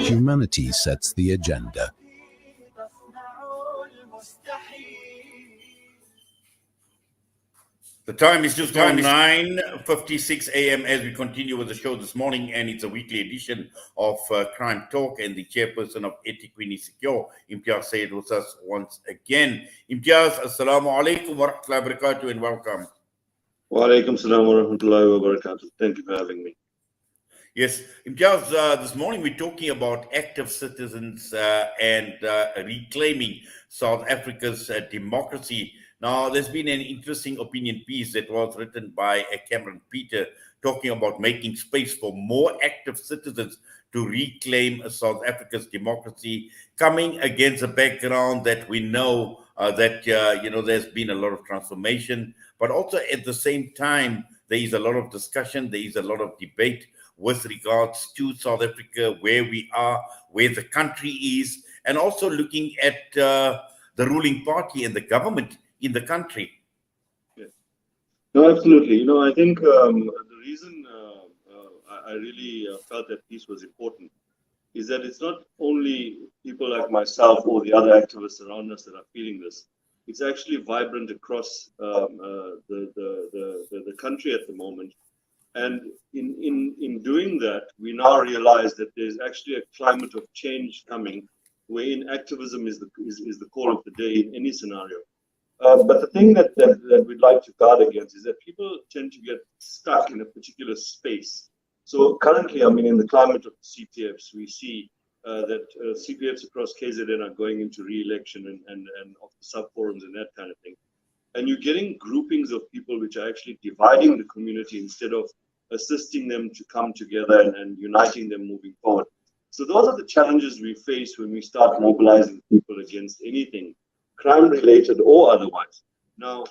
Humanity sets the agenda. The time is just gone 9:56 a.m. as we continue with the show this morning, and it's a weekly edition of Crime Talk, and the chairperson of eThekwini Secure, Imtiaz Syed, with us once again. Imtiaz, assalamu alaikum wa rahmatullahi wa barakatuh, and welcome. Wa alaikum salam wa rahmatullahi wa barakatuh. Thank you for having me. Yes, Imtiaz, this morning we're talking about active citizens and reclaiming South Africa's democracy. Now, there's been an interesting opinion piece that was written by Cameron Peter talking about making space for more active citizens to reclaim South Africa's democracy, coming against a background that we know that, there's been a lot of transformation, but also at the same time, there is a lot of discussion, there is a lot of debate with regards to South Africa, where we are, where the country is, and also looking at the ruling party and the government in the country. Yeah. No, absolutely. I think the reason I really felt that piece was important is that it's not only people like myself or the other activists around us that are feeling this. It's actually vibrant across the country at the moment. And in doing that, we now realize that there's actually a climate of change coming, wherein activism is the call of the day in any scenario. But the thing that we'd like to guard against is that people tend to get stuck in a particular space. So currently, in the climate of CPFs, we see that CPFs across KZN are going into re-election and of the sub-forums and that kind of thing. And you're getting groupings of people which are actually dividing the community instead of assisting them to come together and uniting them moving forward. So those are the challenges we face when we start mobilizing people against anything, crime-related or otherwise. Now,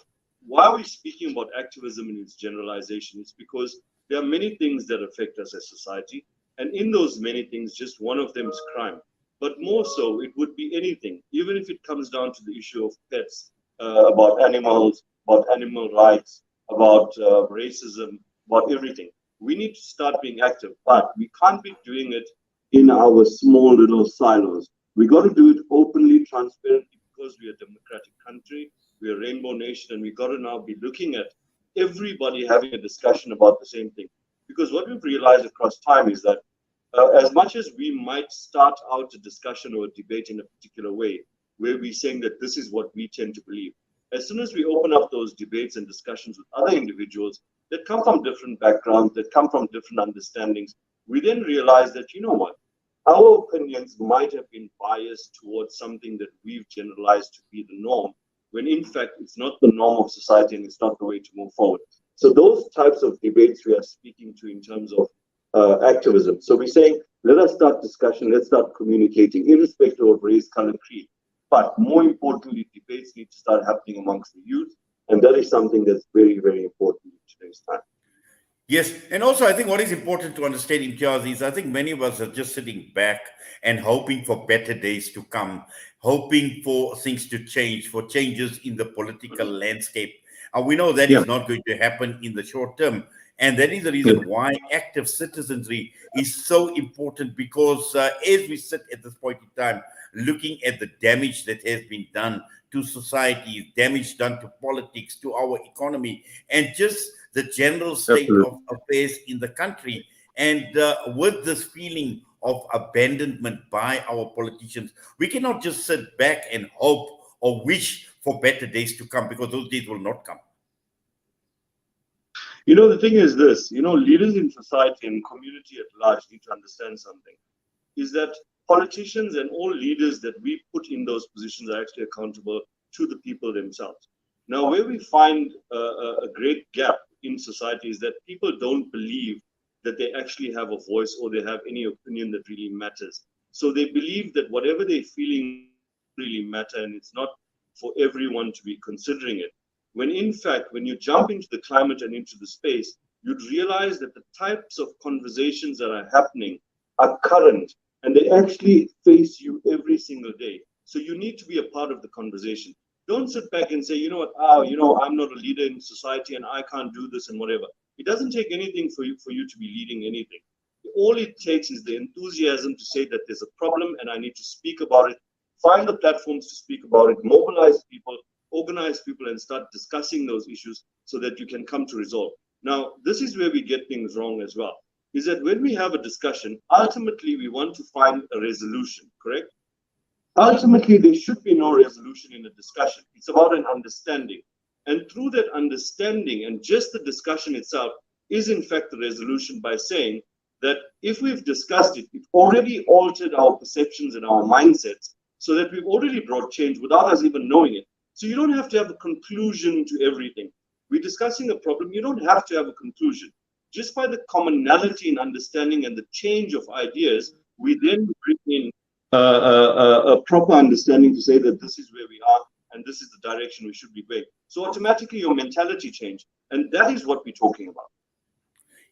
why are we speaking about activism in its generalization? It's because there are many things that affect us as society, and in those many things, just one of them is crime. But more so, it would be anything, even if it comes down to the issue of pets, about animals, about animal rights, about racism, about everything. We need to start being active, but we can't be doing it in our small little silos. We got to do it openly, transparently, because we are a democratic country, we are a rainbow nation, and we got to now be looking at everybody having a discussion about the same thing. Because what we've realized across time is that as much as we might start out a discussion or a debate in a particular way, where we're saying that this is what we tend to believe, as soon as we open up those debates and discussions with other individuals that come from different backgrounds, that come from different understandings, we then realize that, you know what, our opinions might have been biased towards something that we've generalized to be the norm, when in fact it's not the norm of society and it's not the way to move forward. So those types of debates we are speaking to in terms of activism. So we're saying, let us start discussion, let's start communicating, irrespective of race, color, creed. But more importantly, debates need to start happening amongst the youth, and that is something that's very, very important in today's time. Yes, and also I think what is important to understand, Imtiaz, is I think many of us are just sitting back and hoping for better days to come, hoping for things to change, for changes in the political landscape. And we know that is not going to happen in the short term. And that is the reason why active citizenry is so important, because as we sit at this point in time, looking at the damage that has been done to society, damage done to politics, to our economy, and just the general state of affairs in the country. And with this feeling of abandonment by our politicians, we cannot just sit back and hope or wish for better days to come, because those days will not come. The thing is this, leaders in society and community at large need to understand something, is that politicians and all leaders that we put in those positions are actually accountable to the people themselves. Now, where we find a great gap in society is that people don't believe that they actually have a voice or they have any opinion that really matters. So they believe that whatever they're feeling really matter, and it's not for everyone to be considering it. When in fact, when you jump into the climate and into the space, you'd realize that the types of conversations that are happening are current, and they actually face you every single day. So you need to be a part of the conversation. Don't sit back and say, you know what, I'm not a leader in society and I can't do this and whatever. It doesn't take anything for you to be leading anything. All it takes is the enthusiasm to say that there's a problem and I need to speak about it, find the platforms to speak about it, mobilize people, organize people, and start discussing those issues so that you can come to resolve. Now, this is where we get things wrong as well, is that when we have a discussion, ultimately we want to find a resolution, correct? Ultimately, there should be no resolution in a discussion. It's about an understanding. And through that understanding and just the discussion itself is in fact the resolution, by saying that if we've discussed it, it already altered our perceptions and our mindsets so that we've already brought change without us even knowing it. So you don't have to have a conclusion to everything. We're discussing a problem. You don't have to have a conclusion. Just by the commonality in understanding and the change of ideas, we then bring in a proper understanding to say that this is where we are and this is the direction we should be going. So automatically your mentality change, and that is what we're talking about.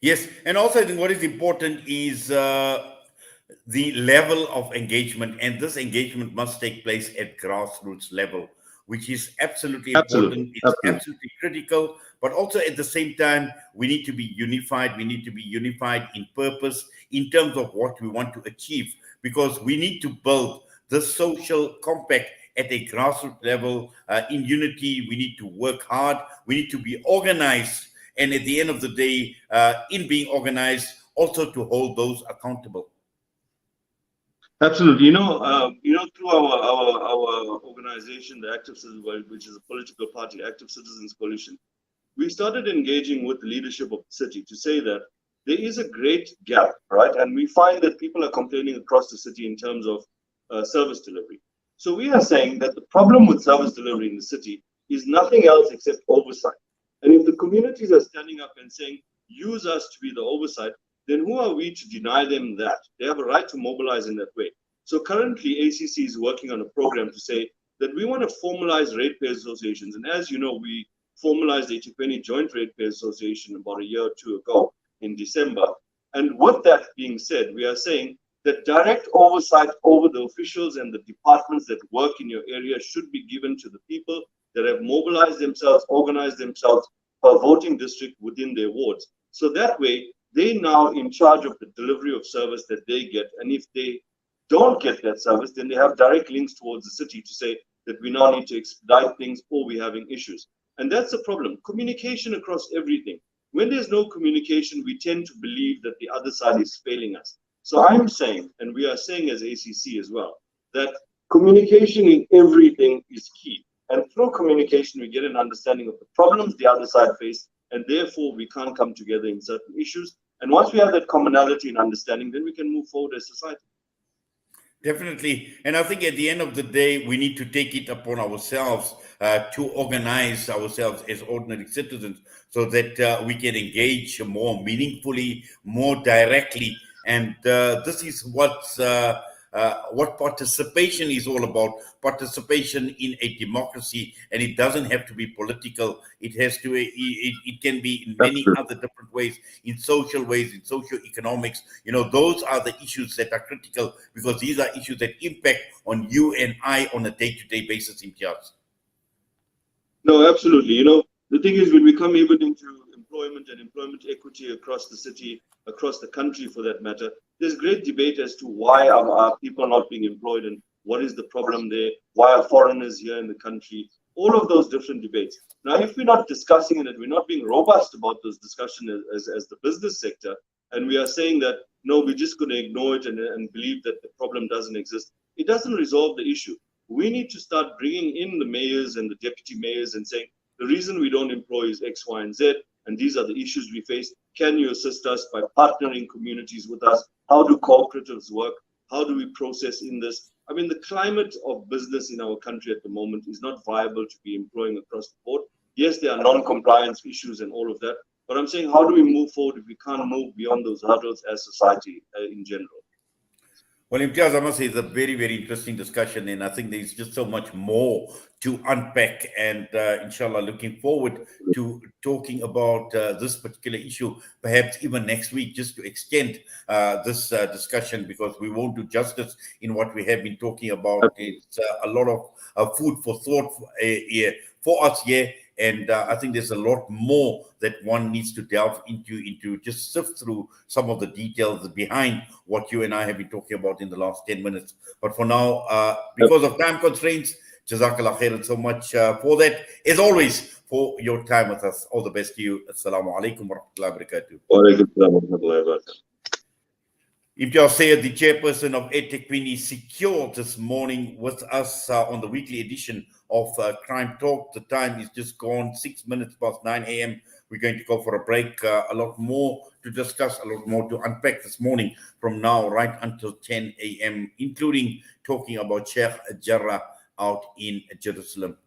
Yes, and also I think what is important is the level of engagement, and this engagement must take place at grassroots level, which is absolutely important. It's absolutely critical, but also at the same time, we need to be unified. We need to be unified in purpose in terms of what we want to achieve, because we need to build the social compact at a grassroots level in unity. We need to work hard. We need to be organized. And at the end of the day, in being organized, also to hold those accountable. Absolutely. Through our organization, the Active Citizens, which is a political party, Active Citizens Coalition, we started engaging with the leadership of the city to say that there is a great gap, right? And we find that people are complaining across the city in terms of service delivery. So we are saying that the problem with service delivery in the city is nothing else except oversight. And if the communities are standing up and saying, use us to be the oversight, then who are we to deny them that? They have a right to mobilize in that way. So currently, ACC is working on a program to say that we want to formalize ratepayers associations. And as you know, we formalized the eThekwini Joint Ratepayers Association about a year or two ago in December. And with that being said, we are saying that direct oversight over the officials and the departments that work in your area should be given to the people that have mobilized themselves, organized themselves per voting district within their wards. So that way, they're now in charge of the delivery of service that they get. And if they don't get that service, then they have direct links towards the city to say that we now need to expedite things or we're having issues. And that's the problem. Communication across everything. When there's no communication, we tend to believe that the other side is failing us. So I'm saying, and we are saying as ACC as well, that communication in everything is key. And through communication, we get an understanding of the problems the other side face, and therefore we can't come together in certain issues. And once we have that commonality and understanding, then we can move forward as society. Definitely. And I think at the end of the day, we need to take it upon ourselves to organize ourselves as ordinary citizens so that we can engage more meaningfully, more directly. And this is what participation is all about. Participation in a democracy, and it doesn't have to be political. It has to. It can be in many other different ways, in social ways, in socio-economics. Those are the issues that are critical, because these are issues that impact on you and I on a day-to-day basis, Imtiaz. No, absolutely. The thing is, when we come even into employment and employment equity across the city, across the country for that matter, there's great debate as to why are people not being employed and what is the problem there, why are foreigners here in the country, all of those different debates. Now, if we're not discussing it and we're not being robust about those discussions as the business sector, and we are saying that, no, we're just going to ignore it and believe that the problem doesn't exist, it doesn't resolve the issue. We need to start bringing in the mayors and the deputy mayors and saying, the reason we don't employ is X, Y, and Z, and these are the issues we face. Can you assist us by partnering communities with us? How do cooperatives work? How do we process in this? I mean, the climate of business in our country at the moment is not viable to be employing across the board. Yes, there are non-compliance issues and all of that, but I'm saying, how do we move forward if we can't move beyond those hurdles as society in general? Well, Imtiaz, I must say it's a very, very interesting discussion, and I think there's just so much more to unpack. And inshallah, looking forward to talking about this particular issue, perhaps even next week, just to extend this discussion, because we won't do justice in what we have been talking about. It's a lot of food for thought for us here. And I think there's a lot more that one needs to delve into just sift through some of the details behind what you and I have been talking about in the last 10 minutes. But for now, because of time constraints, Jazakallah khairan so much for that. As always, for your time with us. All the best to you. Assalamu alaikum wa rahmatullahi wa barakatuh. Wa alaikum assalam wa rahmatullahi wa barakatuh. Imtiaz Syed, the chairperson of eThekwini, secured this morning with us on the weekly edition of Crime Talk. The time is just gone, 6 minutes past 9 a.m. We're going to go for a break. A lot more to discuss, a lot more to unpack this morning from now right until 10 a.m., including talking about Sheikh Jarrah out in Jerusalem.